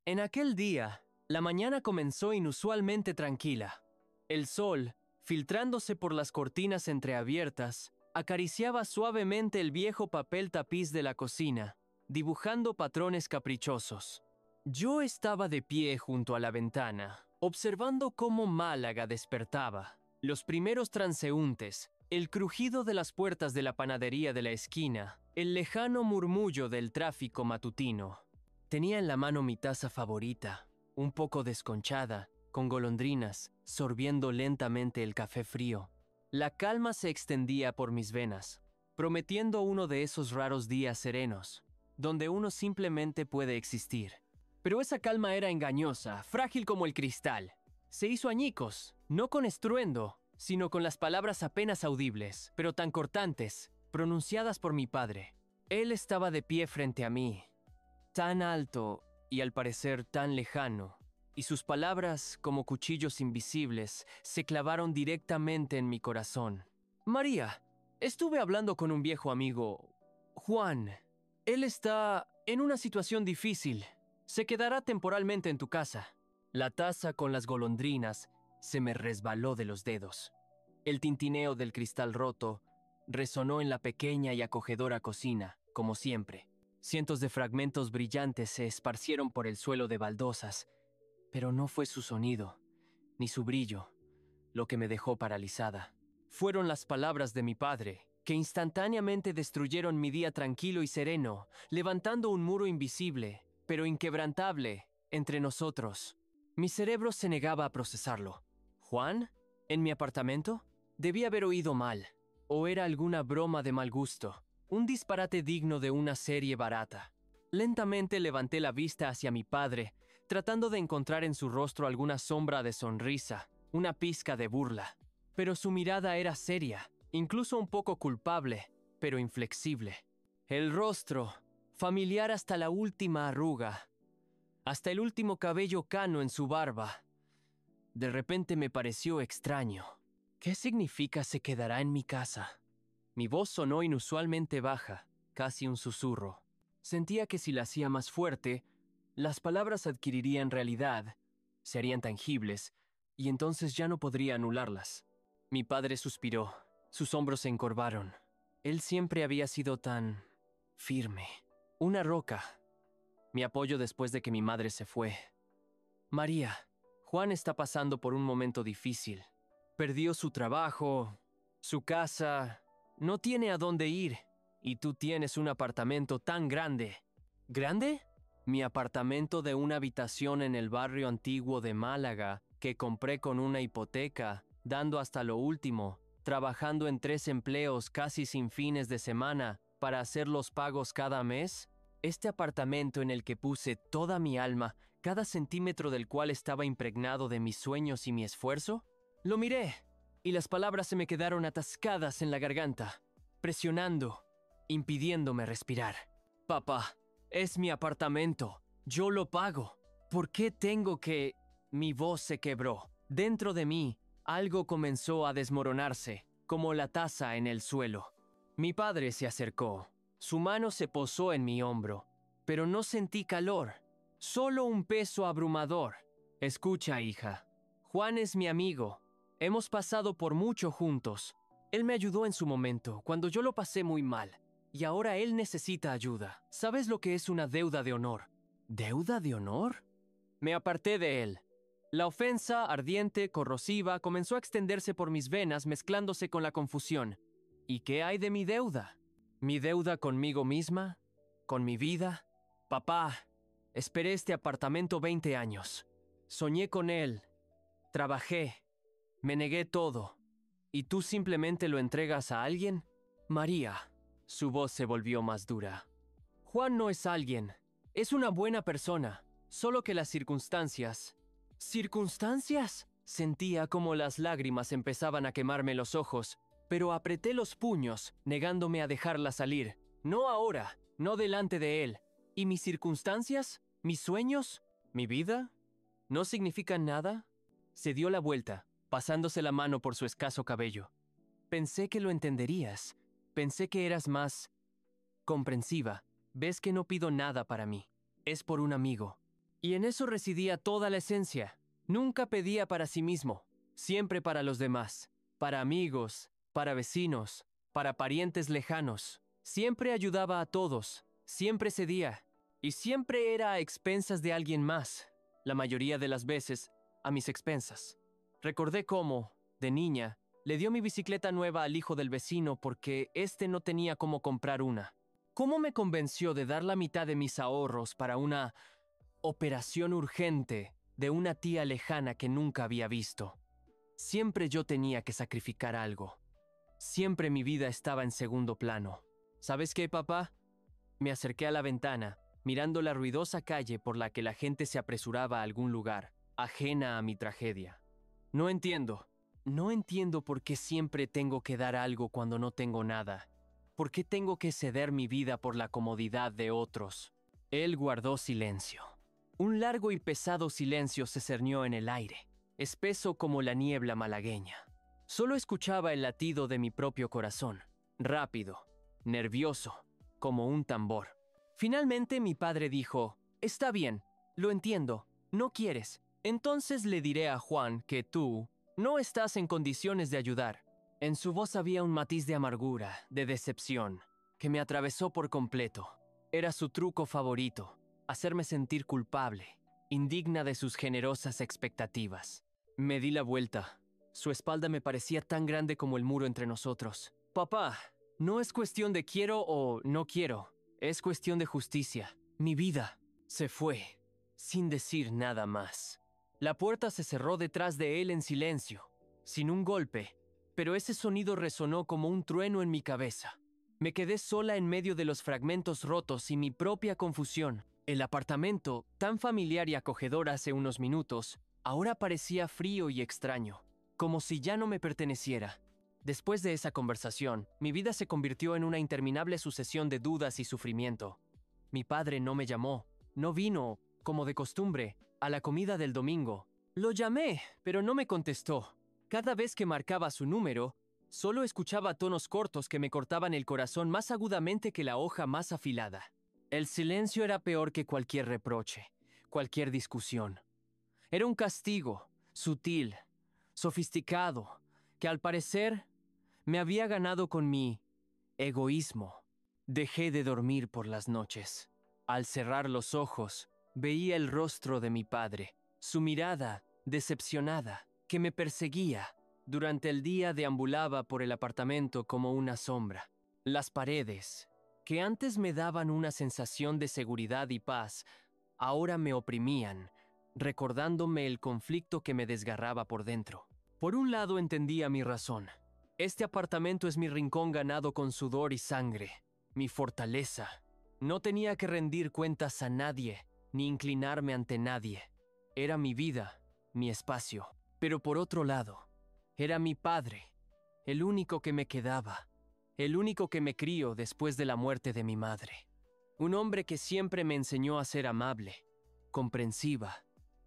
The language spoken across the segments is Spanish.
En aquel día, la mañana comenzó inusualmente tranquila. El sol, filtrándose por las cortinas entreabiertas, acariciaba suavemente el viejo papel tapiz de la cocina, dibujando patrones caprichosos. Yo estaba de pie junto a la ventana, observando cómo Málaga despertaba. Los primeros transeúntes, el crujido de las puertas de la panadería de la esquina, el lejano murmullo del tráfico matutino. Tenía en la mano mi taza favorita, un poco desconchada, con golondrinas, sorbiendo lentamente el café frío. La calma se extendía por mis venas, prometiendo uno de esos raros días serenos, donde uno simplemente puede existir. Pero esa calma era engañosa, frágil como el cristal. Se hizo añicos, no con estruendo, sino con las palabras apenas audibles, pero tan cortantes, pronunciadas por mi padre. Él estaba de pie frente a mí, tan alto y al parecer tan lejano, y sus palabras, como cuchillos invisibles, se clavaron directamente en mi corazón. María, estuve hablando con un viejo amigo, Juan. Él está en una situación difícil. Se quedará temporalmente en tu casa. La taza con las golondrinas se me resbaló de los dedos. El tintineo del cristal roto resonó en la pequeña y acogedora cocina, como siempre. Cientos de fragmentos brillantes se esparcieron por el suelo de baldosas, pero no fue su sonido, ni su brillo, lo que me dejó paralizada. Fueron las palabras de mi padre, que instantáneamente destruyeron mi día tranquilo y sereno, levantando un muro invisible, pero inquebrantable, entre nosotros. Mi cerebro se negaba a procesarlo. ¿Juan? ¿En mi apartamento? Debí haber oído mal, o era alguna broma de mal gusto, un disparate digno de una serie barata. Lentamente levanté la vista hacia mi padre, tratando de encontrar en su rostro alguna sombra de sonrisa, una pizca de burla. Pero su mirada era seria, incluso un poco culpable, pero inflexible. El rostro, familiar hasta la última arruga, hasta el último cabello cano en su barba. De repente me pareció extraño. ¿Qué significa se quedará en mi casa? Mi voz sonó inusualmente baja, casi un susurro. Sentía que si la hacía más fuerte, las palabras adquirirían realidad, serían tangibles, y entonces ya no podría anularlas. Mi padre suspiró, sus hombros se encorvaron. Él siempre había sido tan firme, una roca, mi apoyo después de que mi madre se fue. María, Juan está pasando por un momento difícil. Perdió su trabajo, su casa, no tiene a dónde ir, y tú tienes un apartamento tan grande. ¿Grande? Mi apartamento de una habitación en el barrio antiguo de Málaga, que compré con una hipoteca, dando hasta lo último, trabajando en 3 empleos casi sin fines de semana para hacer los pagos cada mes. Este apartamento en el que puse toda mi alma, cada centímetro del cual estaba impregnado de mis sueños y mi esfuerzo. Lo miré, y las palabras se me quedaron atascadas en la garganta, presionando, impidiéndome respirar. Papá, es mi apartamento, yo lo pago. ¿Por qué tengo que...? Mi voz se quebró. Dentro de mí, algo comenzó a desmoronarse, como la taza en el suelo. Mi padre se acercó. Su mano se posó en mi hombro, pero no sentí calor, solo un peso abrumador. Escucha, hija. Juan es mi amigo. Hemos pasado por mucho juntos. Él me ayudó en su momento, cuando yo lo pasé muy mal. Y ahora él necesita ayuda. ¿Sabes lo que es una deuda de honor? ¿Deuda de honor? Me aparté de él. La ofensa, ardiente, corrosiva, comenzó a extenderse por mis venas, mezclándose con la confusión. ¿Y qué hay de mi deuda? ¿Mi deuda conmigo misma? ¿Con mi vida? Papá, esperé este apartamento 20 años. Soñé con él. Trabajé. Me negué todo. ¿Y tú simplemente lo entregas a alguien? María. Su voz se volvió más dura. Juan no es alguien. Es una buena persona. Solo que las circunstancias... ¿Circunstancias? Sentía como las lágrimas empezaban a quemarme los ojos, pero apreté los puños, negándome a dejarla salir. No ahora, no delante de él. ¿Y mis circunstancias? ¿Mis sueños? ¿Mi vida? ¿No significan nada? Se dio la vuelta, pasándose la mano por su escaso cabello. Pensé que lo entenderías. Pensé que eras más comprensiva. Ves que no pido nada para mí. Es por un amigo. Y en eso residía toda la esencia. Nunca pedía para sí mismo, siempre para los demás, para amigos, para vecinos, para parientes lejanos. Siempre ayudaba a todos, siempre cedía, y siempre era a expensas de alguien más, la mayoría de las veces a mis expensas. Recordé cómo, de niña, le dio mi bicicleta nueva al hijo del vecino porque éste no tenía cómo comprar una. ¿Cómo me convenció de dar la mitad de mis ahorros para una operación urgente de una tía lejana que nunca había visto? Siempre yo tenía que sacrificar algo. Siempre mi vida estaba en segundo plano. ¿Sabes qué, papá? Me acerqué a la ventana, mirando la ruidosa calle por la que la gente se apresuraba a algún lugar, ajena a mi tragedia. No entiendo por qué siempre tengo que dar algo cuando no tengo nada. ¿Por qué tengo que ceder mi vida por la comodidad de otros? Él guardó silencio. Un largo y pesado silencio se cernió en el aire, espeso como la niebla malagueña. Solo escuchaba el latido de mi propio corazón, rápido, nervioso, como un tambor. Finalmente mi padre dijo: «Está bien, lo entiendo, no quieres. Entonces le diré a Juan que tú no estás en condiciones de ayudar». En su voz había un matiz de amargura, de decepción, que me atravesó por completo. Era su truco favorito, hacerme sentir culpable, indigna de sus generosas expectativas. Me di la vuelta. Su espalda me parecía tan grande como el muro entre nosotros. «Papá, no es cuestión de quiero o no quiero. Es cuestión de justicia. Mi vida se fue, sin decir nada más». La puerta se cerró detrás de él en silencio, sin un golpe, pero ese sonido resonó como un trueno en mi cabeza. Me quedé sola en medio de los fragmentos rotos y mi propia confusión. El apartamento, tan familiar y acogedor hace unos minutos, ahora parecía frío y extraño, como si ya no me perteneciera. Después de esa conversación, mi vida se convirtió en una interminable sucesión de dudas y sufrimiento. Mi padre no me llamó, no vino, como de costumbre, a la comida del domingo. Lo llamé, pero no me contestó. Cada vez que marcaba su número, solo escuchaba tonos cortos que me cortaban el corazón más agudamente que la hoja más afilada. El silencio era peor que cualquier reproche, cualquier discusión. Era un castigo, sutil, sofisticado, que al parecer me había ganado con mi egoísmo. Dejé de dormir por las noches. Al cerrar los ojos, veía el rostro de mi padre, su mirada decepcionada, que me perseguía. Durante el día deambulaba por el apartamento como una sombra. Las paredes, que antes me daban una sensación de seguridad y paz, ahora me oprimían, recordándome el conflicto que me desgarraba por dentro. Por un lado entendía mi razón. Este apartamento es mi rincón ganado con sudor y sangre, mi fortaleza. No tenía que rendir cuentas a nadie, ni inclinarme ante nadie. Era mi vida, mi espacio. Pero por otro lado, era mi padre, el único que me quedaba, el único que me crió después de la muerte de mi madre. Un hombre que siempre me enseñó a ser amable, comprensiva,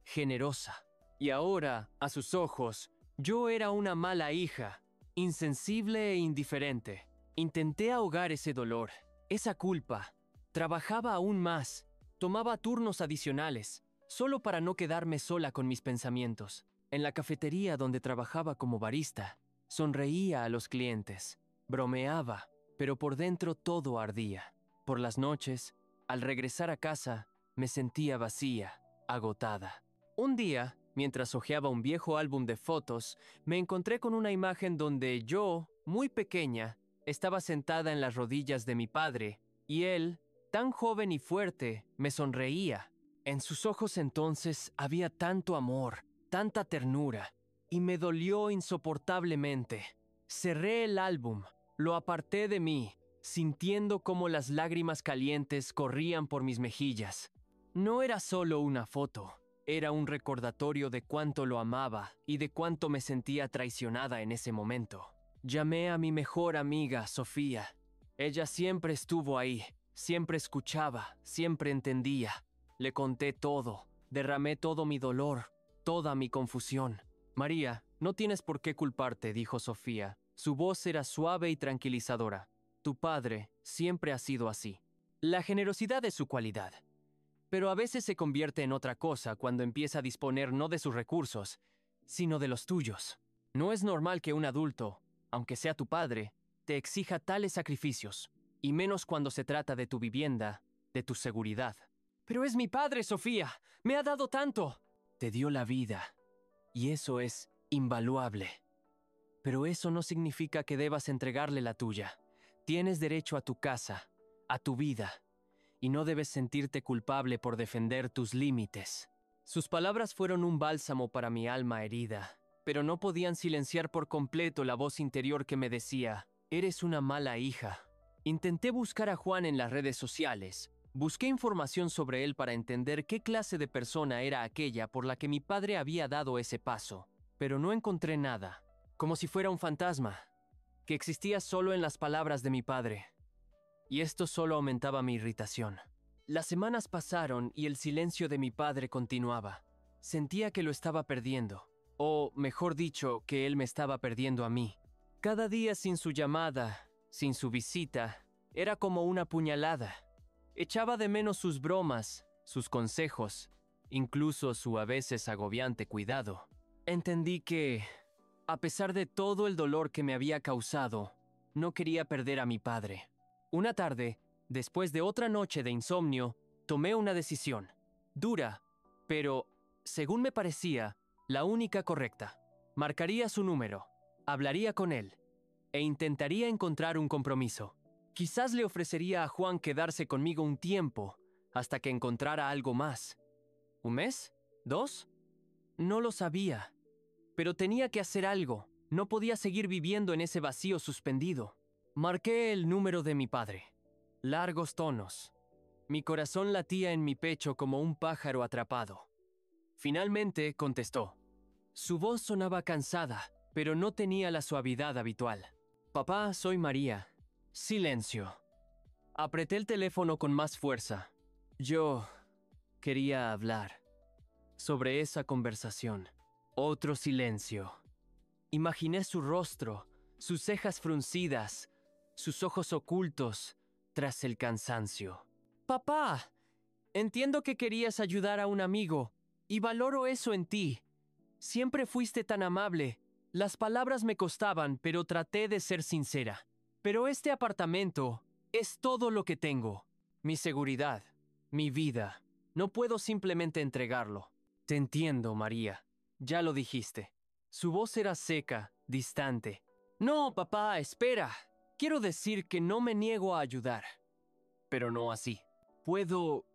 generosa. Y ahora, a sus ojos, yo era una mala hija, insensible e indiferente. Intenté ahogar ese dolor, esa culpa. Trabajaba aún más, tomaba turnos adicionales, solo para no quedarme sola con mis pensamientos. En la cafetería donde trabajaba como barista, sonreía a los clientes, bromeaba, pero por dentro todo ardía. Por las noches, al regresar a casa, me sentía vacía, agotada. Un día, mientras hojeaba un viejo álbum de fotos, me encontré con una imagen donde yo, muy pequeña, estaba sentada en las rodillas de mi padre, y él, tan joven y fuerte, me sonreía. En sus ojos entonces había tanto amor, tanta ternura, y me dolió insoportablemente. Cerré el álbum, lo aparté de mí, sintiendo cómo las lágrimas calientes corrían por mis mejillas. No era solo una foto, era un recordatorio de cuánto lo amaba y de cuánto me sentía traicionada en ese momento. Llamé a mi mejor amiga, Sofía. Ella siempre estuvo ahí, siempre escuchaba, siempre entendía. Le conté todo, derramé todo mi dolor, toda mi confusión. «María, no tienes por qué culparte», dijo Sofía. Su voz era suave y tranquilizadora. «Tu padre siempre ha sido así. La generosidad es su cualidad. pero a veces se convierte en otra cosa cuando empieza a disponer no de sus recursos, sino de los tuyos. No es normal que un adulto, aunque sea tu padre, te exija tales sacrificios, y menos cuando se trata de tu vivienda, de tu seguridad. Pero es mi padre, Sofía. Me ha dado tanto. Te dio la vida, y eso es invaluable. Pero eso no significa que debas entregarle la tuya. Tienes derecho a tu casa, a tu vida, y no debes sentirte culpable por defender tus límites. Sus palabras fueron un bálsamo para mi alma herida, pero no podían silenciar por completo la voz interior que me decía, eres una mala hija. Intenté buscar a Juan en las redes sociales. Busqué información sobre él para entender qué clase de persona era aquella por la que mi padre había dado ese paso, pero no encontré nada, como si fuera un fantasma, que existía solo en las palabras de mi padre. Y esto solo aumentaba mi irritación. Las semanas pasaron y el silencio de mi padre continuaba. Sentía que lo estaba perdiendo, o mejor dicho, que él me estaba perdiendo a mí. Cada día sin su llamada, sin su visita, era como una puñalada. Echaba de menos sus bromas, sus consejos, incluso su a veces agobiante cuidado. Entendí que, a pesar de todo el dolor que me había causado, no quería perder a mi padre. Una tarde, después de otra noche de insomnio, tomé una decisión. Dura, pero, según me parecía, la única correcta. Marcaría su número, hablaría con él, e intentaría encontrar un compromiso. Quizás le ofrecería a Juan quedarse conmigo un tiempo, hasta que encontrara algo más. ¿Un mes? ¿2? No lo sabía. Pero tenía que hacer algo. No podía seguir viviendo en ese vacío suspendido. Marqué el número de mi padre. Largos tonos. Mi corazón latía en mi pecho como un pájaro atrapado. Finalmente contestó. Su voz sonaba cansada, pero no tenía la suavidad habitual. Papá, soy María. Silencio. Apreté el teléfono con más fuerza. Yo quería hablar sobre esa conversación. Otro silencio. Imaginé su rostro, sus cejas fruncidas, sus ojos ocultos tras el cansancio. Papá, entiendo que querías ayudar a un amigo y valoro eso en ti. Siempre fuiste tan amable. Las palabras me costaban, pero traté de ser sincera. Pero este apartamento es todo lo que tengo. Mi seguridad, mi vida. No puedo simplemente entregarlo. Te entiendo, María. Ya lo dijiste. Su voz era seca, distante. No, papá, espera. Quiero decir que no me niego a ayudar. Pero no así. Puedo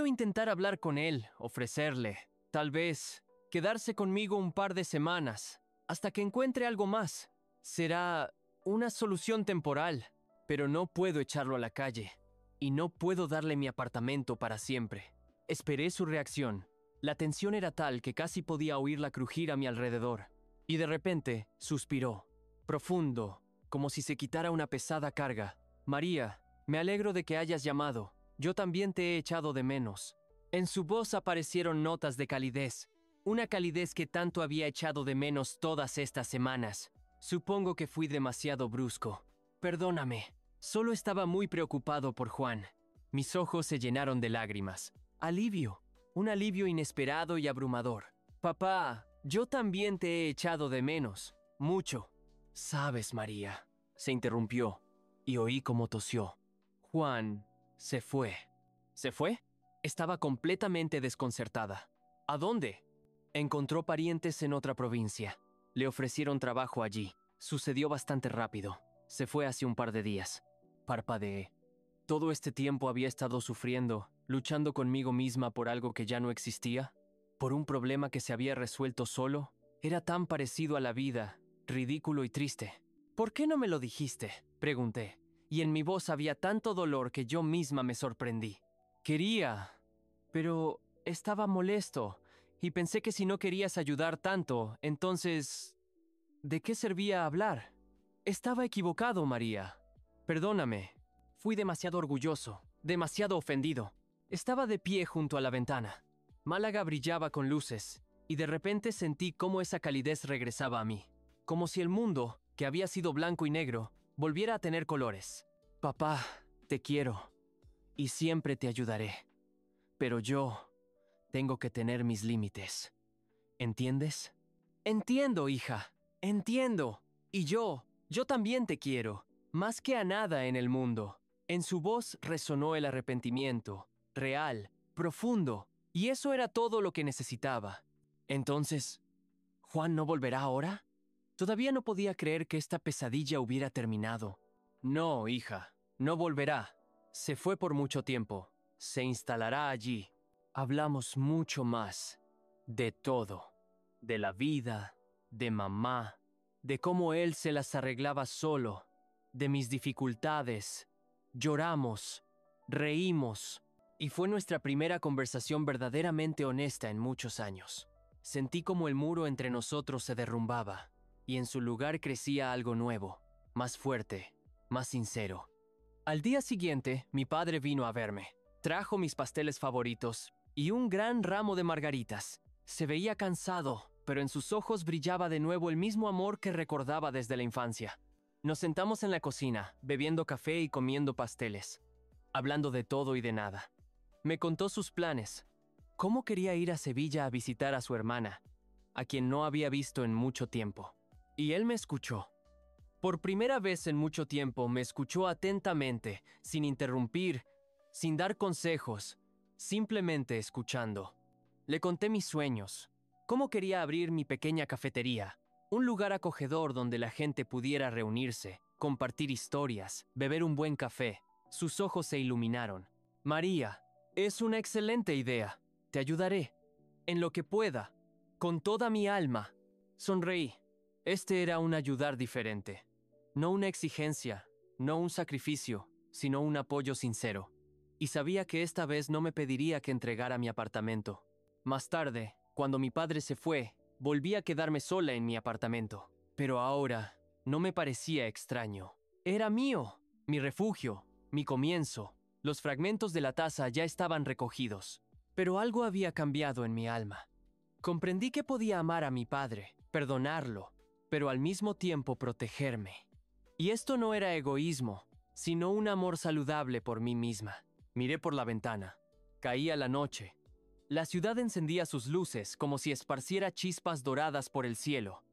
intentar hablar con él, ofrecerle, tal vez, quedarse conmigo un par de semanas, hasta que encuentre algo más. Será una solución temporal, pero no puedo echarlo a la calle. Y no puedo darle mi apartamento para siempre. Esperé su reacción. La tensión era tal que casi podía oírla crujir a mi alrededor. Y de repente, suspiró. Profundo, como si se quitara una pesada carga. María, me alegro de que hayas llamado. Yo también te he echado de menos. En su voz aparecieron notas de calidez. Una calidez que tanto había echado de menos todas estas semanas. Supongo que fui demasiado brusco. Perdóname. Solo estaba muy preocupado por Juan. Mis ojos se llenaron de lágrimas. Alivio. Un alivio inesperado y abrumador. Papá, yo también te he echado de menos. Mucho. Sabes, María. Se interrumpió y oí cómo tosió. Juan se fue. ¿Se fue? Estaba completamente desconcertada. ¿A dónde? Encontró parientes en otra provincia. Le ofrecieron trabajo allí. Sucedió bastante rápido. Se fue hace un par de días. Parpadeé. ¿Todo este tiempo había estado sufriendo, luchando conmigo misma por algo que ya no existía? ¿Por un problema que se había resuelto solo? Era tan parecido a la vida, ridículo y triste. ¿Por qué no me lo dijiste?, pregunté, y en mi voz había tanto dolor que yo misma me sorprendí. Quería, pero estaba molesto, y pensé que si no querías ayudar tanto, entonces, ¿de qué servía hablar? Estaba equivocado, María. Perdóname. Fui demasiado orgulloso, demasiado ofendido. Estaba de pie junto a la ventana. Málaga brillaba con luces, y de repente sentí cómo esa calidez regresaba a mí. Como si el mundo, que había sido blanco y negro, volviera a tener colores. Papá, te quiero, y siempre te ayudaré. Pero yo tengo que tener mis límites. ¿Entiendes? Entiendo, hija. Entiendo. Y yo también te quiero. Más que a nada en el mundo. En su voz resonó el arrepentimiento, real, profundo, y eso era todo lo que necesitaba. Entonces, ¿Juan no volverá ahora? Todavía no podía creer que esta pesadilla hubiera terminado. No, hija, no volverá. Se fue por mucho tiempo. Se instalará allí. Hablamos mucho más. De todo. De la vida, de mamá, de cómo él se las arreglaba solo, de mis dificultades. Lloramos, reímos, y fue nuestra primera conversación verdaderamente honesta en muchos años. Sentí como el muro entre nosotros se derrumbaba, y en su lugar crecía algo nuevo, más fuerte, más sincero. Al día siguiente, mi padre vino a verme. Trajo mis pasteles favoritos y un gran ramo de margaritas. Se veía cansado, pero en sus ojos brillaba de nuevo el mismo amor que recordaba desde la infancia. Nos sentamos en la cocina, bebiendo café y comiendo pasteles, hablando de todo y de nada. Me contó sus planes, cómo quería ir a Sevilla a visitar a su hermana, a quien no había visto en mucho tiempo. Y él me escuchó. Por primera vez en mucho tiempo me escuchó atentamente, sin interrumpir, sin dar consejos, simplemente escuchando. Le conté mis sueños, cómo quería abrir mi pequeña cafetería, un lugar acogedor donde la gente pudiera reunirse, compartir historias, beber un buen café. Sus ojos se iluminaron. María, es una excelente idea. Te ayudaré. En lo que pueda. Con toda mi alma. Sonreí. Este era un ayudar diferente. No una exigencia, no un sacrificio, sino un apoyo sincero. Y sabía que esta vez no me pediría que entregara mi apartamento. Más tarde, cuando mi padre se fue, volví a quedarme sola en mi apartamento. Pero ahora, no me parecía extraño. Era mío, mi refugio, mi comienzo. Los fragmentos de la taza ya estaban recogidos. Pero algo había cambiado en mi alma. Comprendí que podía amar a mi padre, perdonarlo, pero al mismo tiempo protegerme. Y esto no era egoísmo, sino un amor saludable por mí misma. Miré por la ventana. Caía la noche. La ciudad encendía sus luces como si esparciera chispas doradas por el cielo.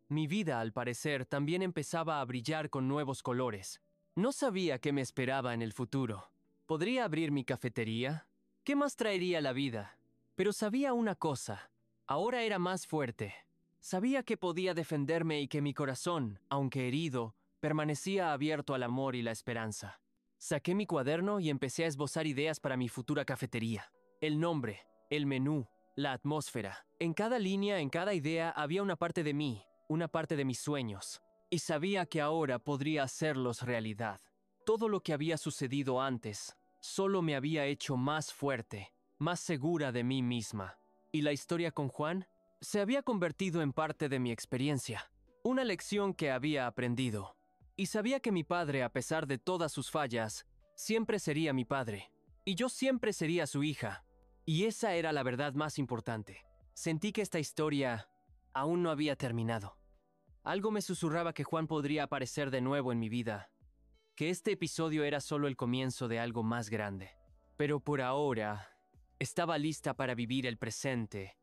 Mi vida, al parecer, también empezaba a brillar con nuevos colores. No sabía qué me esperaba en el futuro. ¿Podría abrir mi cafetería? ¿Qué más traería la vida? Pero sabía una cosa. Ahora era más fuerte. Sabía que podía defenderme y que mi corazón, aunque herido, permanecía abierto al amor y la esperanza. Saqué mi cuaderno y empecé a esbozar ideas para mi futura cafetería. El nombre, el menú, la atmósfera. En cada línea, en cada idea, había una parte de mí, una parte de mis sueños. Y sabía que ahora podría hacerlos realidad. Todo lo que había sucedido antes solo me había hecho más fuerte, más segura de mí misma. Y la historia con Juan se había convertido en parte de mi experiencia, una lección que había aprendido. Y sabía que mi padre, a pesar de todas sus fallas, siempre sería mi padre, y yo siempre sería su hija. Y esa era la verdad más importante. Sentí que esta historia aún no había terminado. Algo me susurraba que Juan podría aparecer de nuevo en mi vida, que este episodio era solo el comienzo de algo más grande. Pero por ahora, estaba lista para vivir el presente,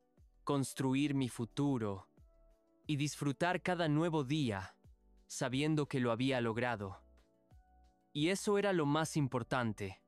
construir mi futuro y disfrutar cada nuevo día, sabiendo que lo había logrado. Y eso era lo más importante.